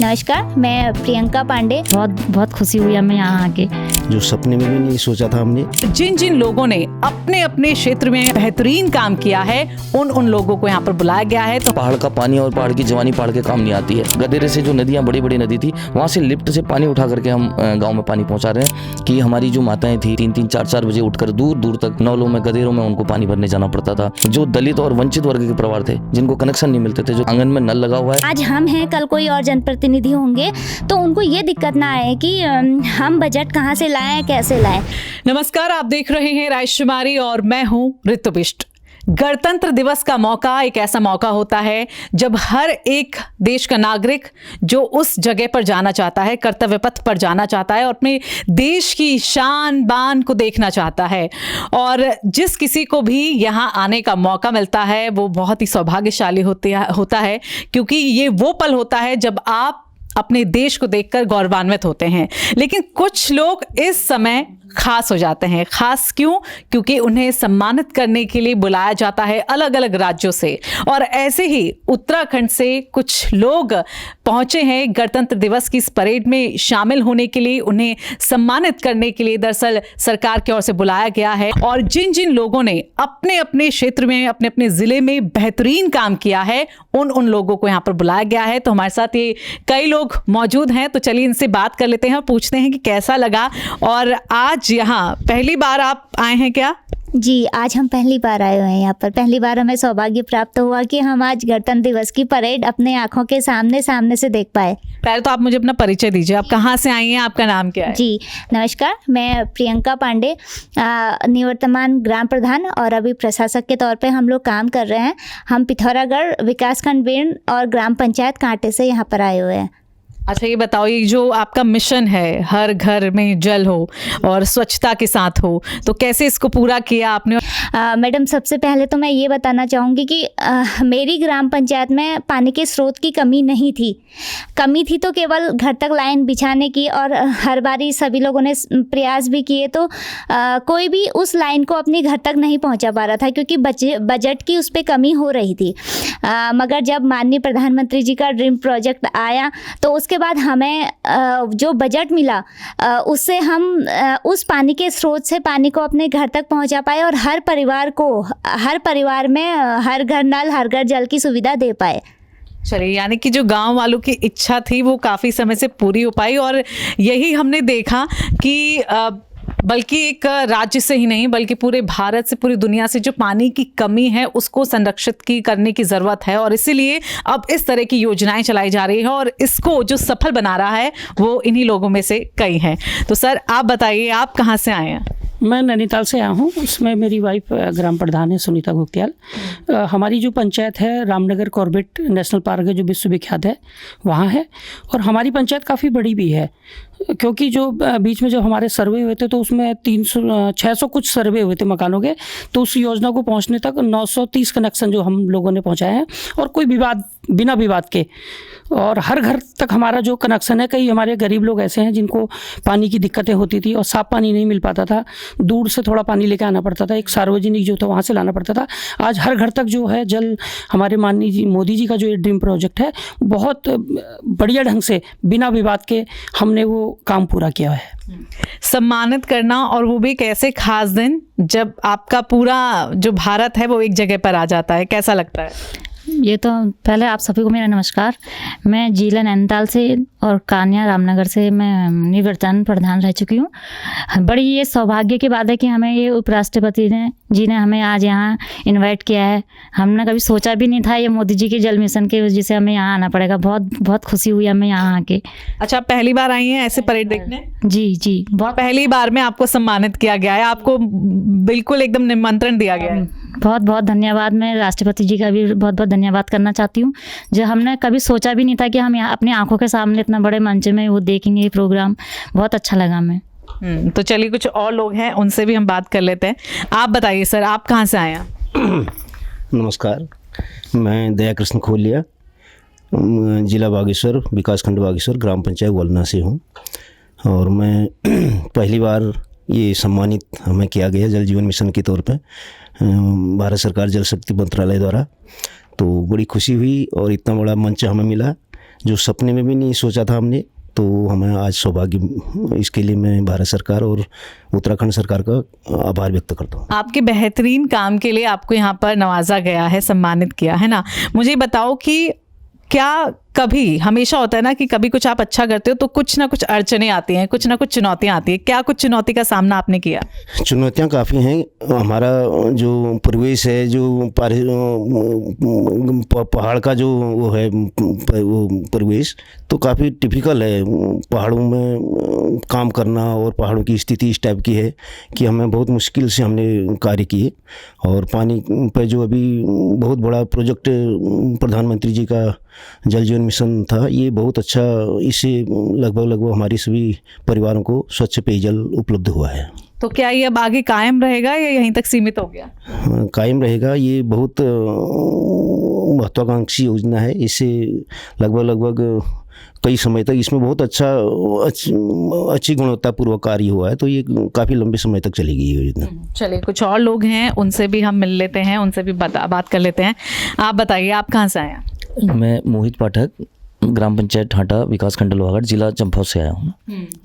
नमस्कार, मैं प्रियंका पांडे। बहुत खुशी हुई हमें यहाँ आके, जो सपने में भी नहीं सोचा था हमने। जिन जिन लोगों ने अपने अपने क्षेत्र में बेहतरीन काम किया है उन लोगों को यहाँ पर बुलाया गया है। तो पहाड़ का पानी और पहाड़ की जवानी पहाड़ के काम नहीं आती है। गदेरे से जो नदियाँ बड़ी बड़ी नदी थी वहाँ से लिफ्ट से पानी उठा करके हम गाँव में पानी पहुँचा रहे हैं कि हमारी जो माताएं थी 3-3, 4-4 बजे उठकर दूर दूर तक नौलों में गदेरों में उनको पानी भरने जाना पड़ता था। जो दलित और वंचित वर्ग के परिवार थे जिनको कनेक्शन नहीं मिलते थे, जो आंगन में नल लगा हुआ है। आज हम हैं, कल कोई और जनप्रतिनिधि होंगे, तो उनको ये दिक्कत ना आए कि हम बजट कहाँ से लाएं, कैसे लाएं। नमस्कार, आप देख रहे हैं राजकुमारी और मैं हूँ ऋतु बिष्ट। गणतंत्र दिवस का मौका एक ऐसा मौका होता है जब हर एक देश का नागरिक जो उस जगह पर जाना चाहता है, कर्तव्य पथ पर जाना चाहता है और अपने देश की शान बान को देखना चाहता है। और जिस किसी को भी यहाँ आने का मौका मिलता है वो बहुत ही सौभाग्यशाली होता है, क्योंकि ये वो पल होता है जब आप अपने देश को देखकर गौरवान्वित होते हैं। लेकिन कुछ लोग इस समय खास हो जाते हैं। खास क्यों? क्योंकि उन्हें सम्मानित करने के लिए बुलाया जाता है अलग अलग राज्यों से। और ऐसे ही उत्तराखंड से कुछ लोग पहुंचे हैं गणतंत्र दिवस की इस परेड में शामिल होने के लिए, उन्हें सम्मानित करने के लिए दरअसल सरकार की ओर से बुलाया गया है। और जिन जिन लोगों ने अपने अपने क्षेत्र में, अपने अपने जिले में बेहतरीन काम किया है उन लोगों को यहाँ पर बुलाया गया है। तो हमारे साथ ये कई लोग मौजूद हैं, तो चलिए इनसे बात कर लेते हैं, पूछते हैं कि कैसा लगा। और आज यहाँ पहली बार आप आए हैं क्या? जी, आज हम पहली बार आए हुए हैं यहाँ पर। पहली बार हमें सौभाग्य प्राप्त हुआ कि हम आज गणतंत्र दिवस की परेड अपने आंखों के सामने से देख पाए। पहले तो आप मुझे अपना परिचय दीजिए, आप कहाँ से आई हैं, आपका नाम क्या है? जी नमस्कार, मैं प्रियंका पांडे, निवर्तमान ग्राम प्रधान और अभी प्रशासक के तौर पे हम लोग काम कर रहे हैं। हम पिथौरागढ़ विकासखंड बीण और ग्राम पंचायत कांटे से यहाँ पर आए हुए हैं। अच्छा, ये बताओ, ये जो आपका मिशन है हर घर में जल हो और स्वच्छता के साथ हो, तो कैसे इसको पूरा किया आपने? मैडम, सबसे पहले तो मैं ये बताना चाहूँगी कि मेरी ग्राम पंचायत में पानी के स्रोत की कमी नहीं थी। कमी थी तो केवल घर तक लाइन बिछाने की, और हर बारी सभी लोगों ने प्रयास भी किए तो कोई भी उस लाइन को अपने घर तक नहीं पहुँचा पा रहा था, क्योंकि बजट की उस पर कमी हो रही थी। मगर जब माननीय प्रधानमंत्री जी का ड्रीम प्रोजेक्ट आया तो उसके बाद हमें जो बजट मिला उससे हम उस पानी के स्रोत से पानी को अपने घर तक पहुंचा पाए और हर परिवार में हर घर नल, हर घर जल की सुविधा दे पाए। चलिए, यानी कि जो गांव वालों की इच्छा थी वो काफ़ी समय से पूरी हो पाई। और यही हमने देखा कि बल्कि एक राज्य से ही नहीं बल्कि पूरे भारत से, पूरी दुनिया से जो पानी की कमी है उसको संरक्षित करने की ज़रूरत है। और इसीलिए अब इस तरह की योजनाएं चलाई जा रही है और इसको जो सफल बना रहा है वो इन्हीं लोगों में से कई हैं। तो सर, आप बताइए, आप कहाँ से आए हैं? मैं नैनीताल से आया हूँ। उसमें मेरी वाइफ ग्राम प्रधान है सुनीता घोगतियाल। हमारी जो पंचायत है रामनगर कॉर्बेट नेशनल पार्क है जो विश्वविख्यात है, वहाँ है। और हमारी पंचायत काफ़ी बड़ी भी है, क्योंकि जो बीच में जब हमारे सर्वे हुए थे तो उसमें 600 कुछ सर्वे हुए थे मकानों के। तो उस योजना को पहुंचने तक 930 कनेक्शन जो हम लोगों ने पहुंचाए हैं, और कोई बिना विवाद के। और हर घर तक हमारा जो कनेक्शन है, कई हमारे गरीब लोग ऐसे हैं जिनको पानी की दिक्कतें होती थी और साफ़ पानी नहीं मिल पाता था, दूर से थोड़ा पानी लेके आना पड़ता था, एक सार्वजनिक जो था वहाँ से लाना पड़ता था। आज हर घर तक जो है जल, हमारे माननीय मोदी जी का जो ये ड्रीम प्रोजेक्ट है, बहुत बढ़िया ढंग से बिना विवाद के हमने वो काम पूरा किया है। सम्मानित करना, और वो भी एक ऐसे खास दिन जब आपका पूरा जो भारत है वो एक जगह पर आ जाता है, कैसा लगता है? ये तो पहले आप सभी को मेरा नमस्कार। मैं जिला नैनीताल से और कान्या रामनगर से मैं निवर्तमान प्रधान रह चुकी हूँ। बड़ी ये सौभाग्य की बात है कि हमें ये उपराष्ट्रपति जी ने हमें आज यहाँ इनवाइट किया है। हमने कभी सोचा भी नहीं था ये मोदी जी के जल मिशन के वजह से हमें यहाँ आना पड़ेगा। बहुत खुशी हुई हमें यहाँ आके। अच्छा, पहली बार आई हैं ऐसे परेड देखने? जी, बहुत पहली बार में आपको सम्मानित किया गया है, आपको बिल्कुल एकदम निमंत्रण दिया गया है। बहुत धन्यवाद। मैं राष्ट्रपति जी का भी बहुत धन्यवाद करना चाहती हूँ, जो हमने कभी सोचा भी नहीं था कि हम यहाँ अपनी आंखों के सामने इतना बड़े मंच में वो देखेंगे ये प्रोग्राम। बहुत अच्छा लगा हमें। तो चलिए, कुछ और लोग हैं उनसे भी हम बात कर लेते हैं। आप बताइए सर, आप कहाँ से आए हैं? नमस्कार, मैं दया कृष्ण खोलिया, जिला बागेश्वर, विकासखंड बागेश्वर, ग्राम पंचायत वलना से हूँ। और मैं पहली बार ये सम्मानित हमें किया गया जल जीवन मिशन के तौर पे भारत सरकार जल शक्ति मंत्रालय द्वारा। तो बड़ी खुशी हुई और इतना बड़ा मंच हमें मिला जो सपने में भी नहीं सोचा था हमने, तो हमें आज सौभाग्य, इसके लिए मैं भारत सरकार और उत्तराखंड सरकार का आभार व्यक्त करता हूँ। आपके बेहतरीन काम के लिए आपको यहाँ पर नवाजा गया है, सम्मानित किया है ना। मुझे बताओ कि क्या कभी, हमेशा होता है ना कि कभी कुछ आप अच्छा करते हो तो कुछ ना कुछ अड़चने आती हैं, कुछ ना कुछ चुनौतियाँ आती हैं, क्या कुछ चुनौती का सामना आपने किया? चुनौतियाँ काफ़ी हैं। हमारा जो परिवेश है, जो पहाड़ का जो वो है वो परिवेश, तो काफ़ी टिपिकल है पहाड़ों में काम करना, और पहाड़ों की स्थिति इस टाइप की है कि हमें बहुत मुश्किल से हमने कार्य किए। और पानी पे जो अभी बहुत बड़ा प्रोजेक्ट प्रधानमंत्री जी का जल जीवन मिशन था, ये बहुत अच्छा, इससे लगभग हमारी सभी परिवारों को स्वच्छ पेयजल उपलब्ध हुआ है। तो क्या ये अब आगे कायम रहेगा या यहीं तक सीमित हो गया? कायम रहेगा। ये बहुत महत्वाकांक्षी योजना है। इससे लगभग कई समय तक इसमें बहुत अच्छी गुणवत्तापूर्वक कार्य हुआ है, तो ये काफ़ी लंबे समय तक चलेगी ये योजना। चलिए, कुछ और लोग हैं, उनसे भी हम मिल लेते हैं, उनसे भी बात कर लेते हैं। आप बताइए, आप कहाँ से आए हैं? मैं मोहित पाठक, ग्राम पंचायत ठाटा, विकास खंड लोहागढ़, जिला चंपावत से आया हूँ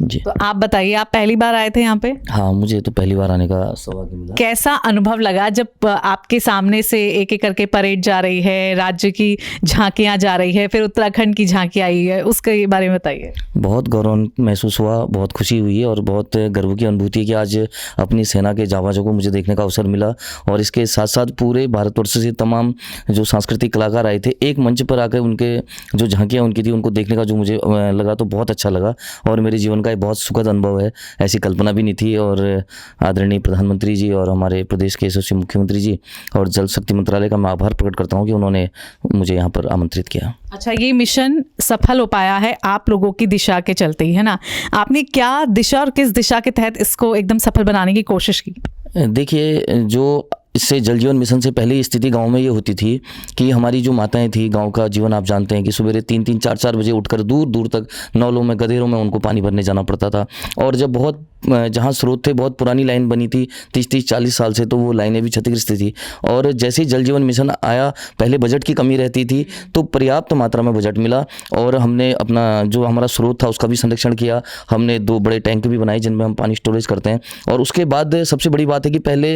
जी। तो आप बताइए, आप पहली बार आए थे यहाँ पे? हाँ, मुझे तो पहली बार आने का सौभाग्य मिला। कैसा अनुभव लगा जब आपके सामने से एक एक करके परेड जा रही है, राज्य की झांकियाँ जा रही है, फिर उत्तराखंड की झांकी आई है, उसके बारे में बताइए। बहुत गौरव महसूस हुआ, बहुत खुशी हुई है और बहुत गर्व की अनुभूति है कि आज अपनी सेना के जाबाजों को मुझे देखने का अवसर मिला। और इसके साथ साथ पूरे भारतवर्ष से तमाम जो सांस्कृतिक कलाकार आए थे, एक मंच पर आकर उनके जो झांकियाँ उनकी थी, उनको देखने का जो मुझे लगा तो बहुत अच्छा लगा, और मेरे जीवन का एक बहुत सुखद अनुभव है। ऐसी कल्पना भी नहीं थी। और आदरणीय प्रधानमंत्री जी और हमारे प्रदेश के यशस्वी मुख्यमंत्री जी और जल शक्ति मंत्रालय का मैं आभार प्रकट करता हूँ कि उन्होंने मुझे यहाँ पर आमंत्रित किया। अच्छा, ये मिशन सफल हो पाया है आप लोगों की दिशा के चलते ही, है ना। आपने क्या दिशा और किस दिशा के तहत इसको एकदम सफल बनाने की कोशिश की? देखिए, जो इससे जल जीवन मिशन से पहले स्थिति गांव में ये होती थी कि हमारी जो माताएं थी, गांव का जीवन आप जानते हैं कि सवेरे 3-3, 4-4 बजे उठकर दूर दूर तक नौलों में, गधेरों में उनको पानी भरने जाना पड़ता था। और जब बहुत जहाँ स्रोत थे, बहुत पुरानी लाइन बनी थी 30-40 साल से, तो वो लाइनें भी क्षतिग्रस्त थी। और जैसे ही जल जीवन मिशन आया, पहले बजट की कमी रहती थी, तो पर्याप्त मात्रा में बजट मिला और हमने अपना जो हमारा स्रोत था उसका भी संरक्षण किया। हमने 2 बड़े टैंक भी बनाए जिनमें हम पानी स्टोरेज करते हैं। और उसके बाद सबसे बड़ी बात है कि पहले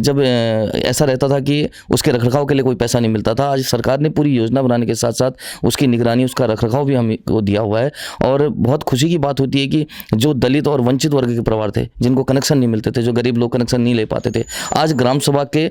जब ऐसा रहता था कि उसके रखरखाव के लिए कोई पैसा नहीं मिलता था, आज सरकार ने पूरी योजना बनाने के साथ साथ उसकी निगरानी, उसका रखरखाव भी हमको दिया हुआ है। और बहुत खुशी की बात होती है कि जो दलित और वंचित वर्ग के परिवार थे, जिनको कनेक्शन नहीं मिलते थे, जो गरीब लोग कनेक्शन नहीं ले पाते थे, आज ग्राम सभा के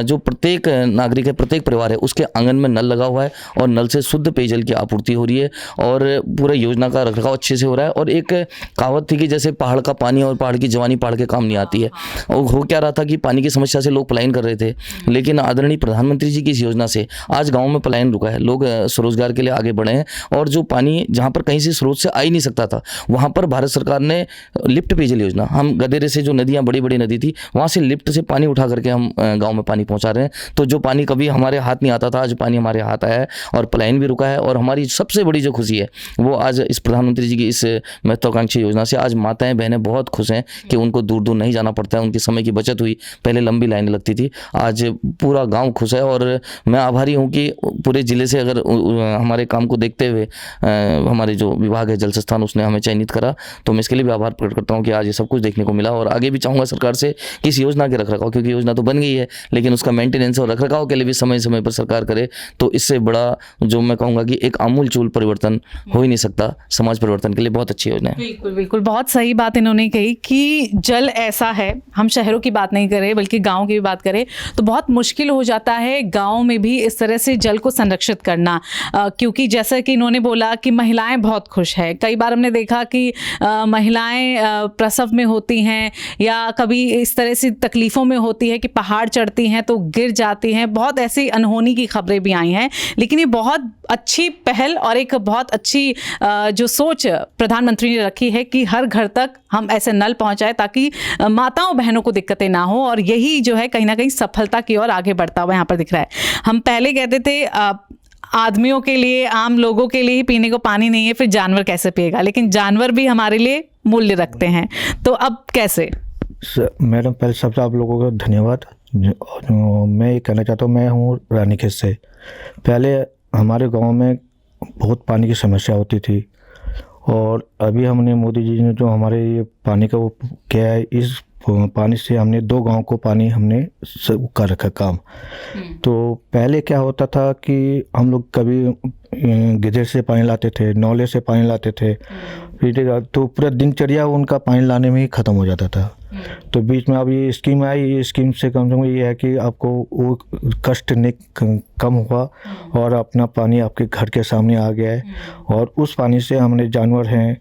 जो प्रत्येक नागरिक है, प्रत्येक परिवार है, उसके आंगन में नल लगा हुआ है और नल से शुद्ध पेयजल की आपूर्ति हो रही है और पूरे योजना का रखरखाव अच्छे से हो रहा है। और एक कहावत थी कि जैसे पहाड़ का पानी और पहाड़ की जवानी पहाड़ के काम नहीं आती है। और हो क्या रहा था कि पानी की समस्या से लोग पलायन कर रहे थे, लेकिन आदरणीय प्रधानमंत्री जी की इस योजना से आज गाँव में पलायन रुका है, लोग स्वरोजगार के लिए आगे बढ़े हैं। और जो पानी जहाँ पर कहीं से स्रोत से आ ही नहीं सकता था, वहाँ पर भारत सरकार ने लिफ्ट पेयजल योजना, हम गदेरे से जो नदियाँ, बड़ी बड़ी नदी थी, वहाँ से लिफ्ट से पानी उठा करके हम गाँव में पानी पहुँचा रहे हैं। तो जो पानी कभी हमारे हाथ नहीं आता था, आज पानी हमारे हाथ आया है और पलायन भी रुका है। और हमारी सबसे बड़ी जो खुशी है वो आज इस प्रधानमंत्री जी की इस महत्वाकांक्षी योजना से आज माताएं बहनें बहुत खुश हैं कि उनको दूर दूर नहीं जाना पड़ता है, उनके समय की बचत हुई। पहले लंबी लाइनें लगती थी, आज पूरा गांव खुश है। और मैं आभारी हूं कि पूरे ज़िले से अगर हमारे काम को देखते हुए हमारे जो विभाग है जल संस्थान, उसने हमें चयनित करा, तो मैं इसके लिए भी आभार प्रकट करता हूं कि आज ये सब कुछ देखने को मिला। और आगे भी चाहूँगा सरकार से कि इस योजना के रखरखाव, क्योंकि योजना तो बन गई है, लेकिन उसका मेंटेनेंस और रखरखाव के लिए भी समय समय पर सरकार करे, तो इससे बड़ा जो मैं कहूँगा कि एक आमूल-चूल परिवर्तन हो ही नहीं सकता। समाज परिवर्तन के लिए बहुत अच्छी योजना है। बिल्कुल बिल्कुल, बहुत सही बात इन्होंने कही कि जल ऐसा है, हम शहरों की बात नहीं करें बल्कि गाँव की भी बात करें तो बहुत मुश्किल हो जाता है गाँव में भी इस तरह से जल को संरक्षित करना। क्योंकि जैसा कि इन्होंने बोला कि महिलाएं बहुत खुश है, कई बार हमने देखा कि महिलाएं प्रसव में होती हैं या कभी इस तरह से तकलीफ़ों में होती है कि पहाड़ चढ़ती हैं तो गिर जाती हैं, बहुत ऐसी अनहोनी की खबरें भी आई हैं। लेकिन ये बहुत अच्छी पहल और एक बहुत अच्छी जो सोच प्रधानमंत्री ने रखी है कि हर घर तक हम ऐसे नल पहुंचाएं ताकि माताओं बहनों को दिक्कतें ना हो, और यही जो है कहीं ना कहीं सफलता की ओर आगे बढ़ता हुआ यहाँ पर दिख रहा है। हम पहले कहते थे आदमियों के लिए, आम लोगों के लिए ही पीने को पानी नहीं है, फिर जानवर कैसे पिएगा, लेकिन जानवर भी हमारे लिए मूल्य रखते हैं, तो अब कैसे? मैडम, पहले सबसे आप लोगों का धन्यवाद। मैं ये कहना चाहता हूँ, मैं हूँ रानीखेत से। पहले हमारे गांव में बहुत पानी की समस्या होती थी। और अभी हमने मोदी जी ने जो हमारे ये पानी का वो किया है, इस पानी से हमने 2 गांव को पानी हमने सब कर रखा काम। तो पहले क्या होता था कि हम लोग कभी गिद्धर से पानी लाते थे, नौले से पानी लाते थे, फिर तो पूरा दिनचर्या उनका पानी लाने में ही ख़त्म हो जाता था। तो बीच में अब ये स्कीम आई, ये स्कीम से कम से कम ये है कि आपको वो कष्ट कम हुआ और अपना पानी आपके घर के सामने आ गया है। और उस पानी से हमने जानवर हैं,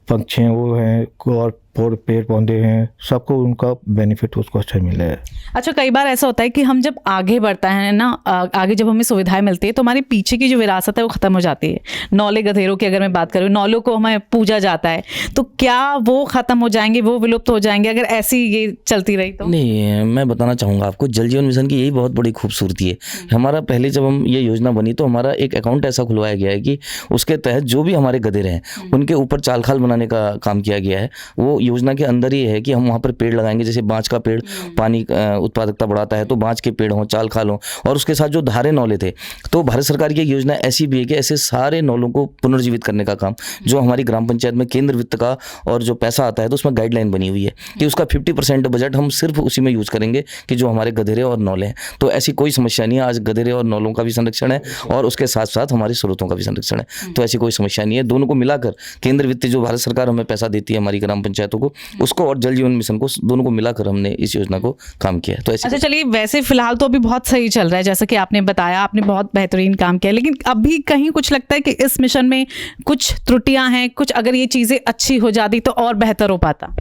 पक्षी हैं, वो हैं, और पेड़ पौधे हैं, सबको उनका बेनिफिट उसको अच्छा मिला है। अच्छा, कई बार ऐसा होता है कि हम जब आगे बढ़ते हैं ना, आगे जब हमें सुविधाएं मिलती है तो हमारे पीछे की जो विरासत है वो ख़त्म हो जाती है। नौले गधेरों की अगर मैं बात करूँ, नौलों को हमें पूजा जाता है, तो क्या वो ख़त्म हो जाएंगे, वो विलुप्त हो जाएंगे अगर ऐसी ये चलती रही तो? नहीं, मैं बताना चाहूँगा आपको, जल जीवन मिशन की यही बहुत बड़ी खूबसूरती है। हमारा पहले जब हम ये योजना बनी तो हमारा एक अकाउंट ऐसा खुलवाया गया है कि उसके तहत जो भी हमारे गधेरे हैं उनके ऊपर चाल खाल बनाने का काम किया गया है। वो योजना के अंदर ही है कि हम वहाँ पर पेड़ लगाएंगे, जैसे बाँच का पेड़ पानी उत्पादकता बढ़ाता है, तो बाँच के पेड़ हों, चाल खाल हों। और उसके साथ जो धारे नौले थे, तो भारत सरकार की एक योजना ऐसी भी है कि ऐसे सारे नौलों को पुनर्जीवित करने का काम जो हमारी ग्राम पंचायत में केंद्र वित्त का और जो पैसा आता है तो उसमें गाइडलाइन बनी हुई है कि उसका 50% बजट हम सिर्फ उसी में यूज़ करेंगे कि जो हमारे गधेरे और नौले हैं। तो ऐसी कोई समस्या नहीं है, आज गधेरे और नौलों का भी संरक्षण है और उसके साथ साथ हमारे स्रोतों का भी संरक्षण है। तो ऐसी कोई समस्या नहीं है। दोनों को मिलाकर केंद्र वित्त जो भारत सरकार हमें पैसा देती है हमारी ग्राम पंचायतों को, उसको और जल जीवन मिशन को, दोनों को मिलाकर हमने इस योजना को काम किया है। तो ऐसे अच्छा, चलिए, वैसे फिलहाल तो अभी बहुत सही चल रहा है, जैसा कि आपने बताया, आपने बहुत बेहतरीन काम किया, लेकिन अभी कहीं कुछ लगता है कि इस मिशन में कुछ त्रुटियां हैं, कुछ अगर ये चीज़ें अच्छी हो जाती तो और बेहतर हो पाता?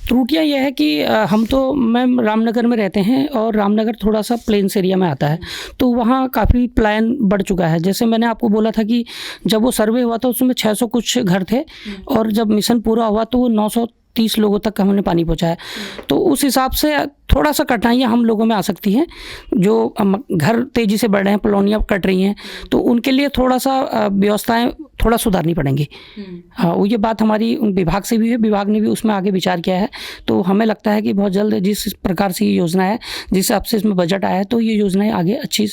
त्रुटियाँ यह है कि हम तो मैम रामनगर में रहते हैं और रामनगर थोड़ा सा प्लेन्स एरिया में आता है, तो वहाँ काफ़ी प्लान बढ़ चुका है। जैसे मैंने आपको बोला था कि जब वो सर्वे हुआ था उसमें 600 कुछ घर थे और जब मिशन पूरा हुआ तो वो 930 लोगों तक हमने पानी पहुँचाया। तो उस हिसाब से थोड़ा सा कठिनाइयाँ हम लोगों में आ सकती हैं। जो घर तेज़ी से बढ़ रहे हैं, कॉलोनियाँ कट रही हैं, तो उनके लिए थोड़ा सा व्यवस्थाएं थोड़ा सुधारनी पड़ेंगी। हाँ, वो ये बात हमारी विभाग से भी है, विभाग ने भी उसमें आगे विचार किया है। तो हमें लगता है कि बहुत जल्द जिस प्रकार से ये योजना है, जिस हिसाब से इसमें बजट आया है, तो ये योजनाएं आगे अच्छी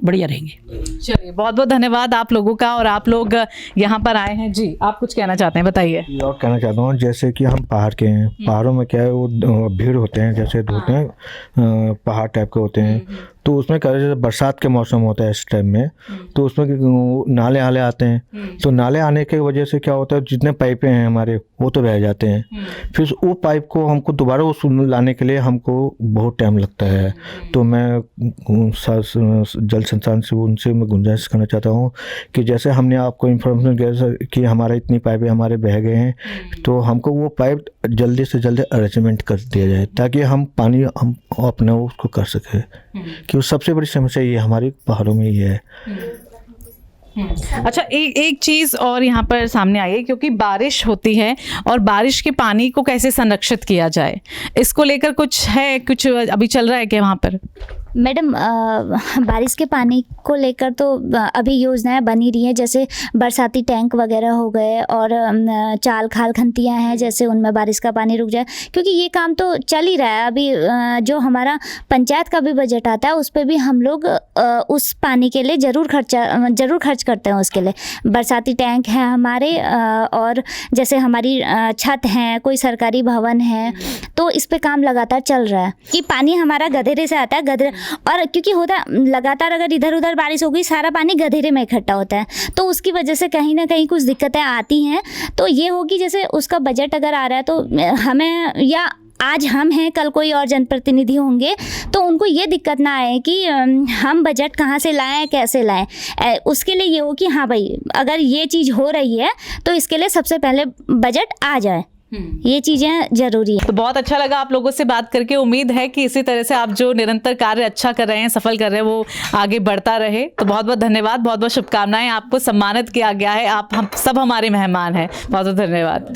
बढ़िया रहेंगी। चलिए, बहुत बहुत धन्यवाद आप लोगों का। और आप लोग यहाँ पर आए हैं जी, आप कुछ कहना चाहते हैं, बताइए। और कहना चाहता हूँ, जैसे कि हम पहाड़ के हैं, पहाड़ों में क्या है वो भीड़ होते हैं, जैसे होते हैं पहाड़ टाइप के होते हैं, तो उसमें क्या है, जैसे बरसात के मौसम होता है इस टाइम में, तो उसमें नाले आले आते हैं। तो नाले आने की वजह से क्या होता है, जितने पाइपें हैं हमारे वो तो बह जाते हैं। फिर वो पाइप को हमको दोबारा उस लाने के लिए हमको बहुत टाइम लगता है। तो मैं जल संस्थान से उनसे मैं गुंजाइश करना चाहता हूँ कि जैसे हमने आपको इन्फॉर्मेशन दिया कि हमारा इतनी पाइपें हमारे बह गए हैं, तो हमको वो पाइप जल्दी से जल्दी अरेंजमेंट कर दिया जाए ताकि हम पानी हम अपना उसको कर सकें। कि सबसे बड़ी समस्या ये हमारे पहाड़ों में ये है। अच्छा, एक चीज़ और यहाँ पर सामने आई है, क्योंकि बारिश होती है और बारिश के पानी को कैसे संरक्षित किया जाए, इसको लेकर कुछ है, कुछ अभी चल रहा है क्या वहाँ पर? मैडम, बारिश के पानी को लेकर तो अभी योजनाएं बनी रही हैं, जैसे बरसाती टैंक वगैरह हो गए और चाल खाल खंतियाँ हैं, जैसे उनमें बारिश का पानी रुक जाए, क्योंकि ये काम तो चल ही रहा है। अभी जो हमारा पंचायत का भी बजट आता है उस पर भी हम लोग उस पानी के लिए ज़रूर खर्च करते हैं। उसके लिए बरसाती टैंक है हमारे, और जैसे हमारी छत हैं, कोई सरकारी भवन है, तो इस पर काम लगातार चल रहा है कि पानी हमारा गधेरे से आता है। गधेरे, और क्योंकि होता लगातार अगर इधर उधर बारिश हो गई, सारा पानी गधेरे में इकट्ठा होता है, तो उसकी वजह से कहीं ना कहीं कुछ दिक्कतें आती हैं। तो ये होगी, जैसे उसका बजट अगर आ रहा है तो हमें, या आज हम हैं कल कोई और जनप्रतिनिधि होंगे, तो उनको ये दिक्कत ना आए कि हम बजट कहाँ से लाएं, कैसे लाएं। उसके लिए ये हो कि हाँ भाई, अगर ये चीज़ हो रही है तो इसके लिए सबसे पहले बजट आ जाए। ये चीज़ें ज़रूरी है। तो बहुत अच्छा लगा आप लोगों से बात करके। उम्मीद है कि इसी तरह से आप जो निरंतर कार्य अच्छा कर रहे हैं, सफल कर रहे हैं, वो आगे बढ़ता रहे। तो बहुत बहुत धन्यवाद, बहुत बहुत शुभकामनाएं। आपको सम्मानित किया गया है, आप हम सब हमारे मेहमान हैं। बहुत बहुत धन्यवाद।